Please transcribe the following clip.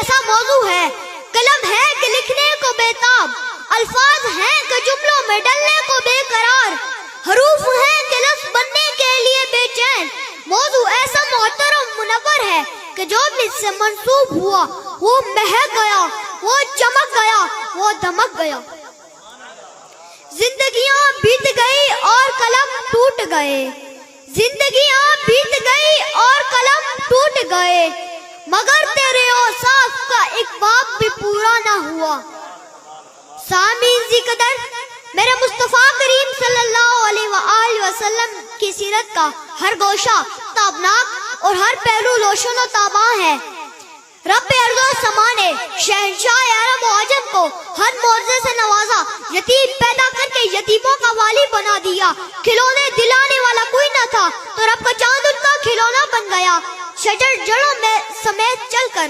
ایسا موضوع ہے، قلم ہے کہ لکھنے کو بےتاب، الفاظ ہیں کہ جملوں میں ڈلنے کو بے قرار، حروف ہیں کہ لفظ بننے کے لیے بے چین۔ موضوع ایسا محترم منور ہے کہ جو بھی اس سے منسوب ہوا وہ مہک گیا، وہ چمک گیا، وہ دمک گیا۔ زندگیاں بیت گئی اور قلم ٹوٹ گئے، زندگیاں بیت گئی اور قلم ٹوٹ گئے، مگر تیرے اوصاف کا ایک باب بھی پورا نہ ہوا۔ سامعین ذی قدر، میرے مصطفیٰ کریم صلی اللہ علیہ وآلہ وسلم کی سیرت کا ہر گوشہ تابناک اور ہر پہلو روشن و تاباں ہے۔ رب ارض و سما نے شہنشاہ عرب و عجم کو ہر معجزے سے نوازا، یتیم پیدا کر کے یتیموں کا والی بنا دیا، کھلونے دلانے والا کوئی نہ تھا تو رب کا چاند ان کا کھلونا بن گیا، شجر جڑوں میں سمیت چل کر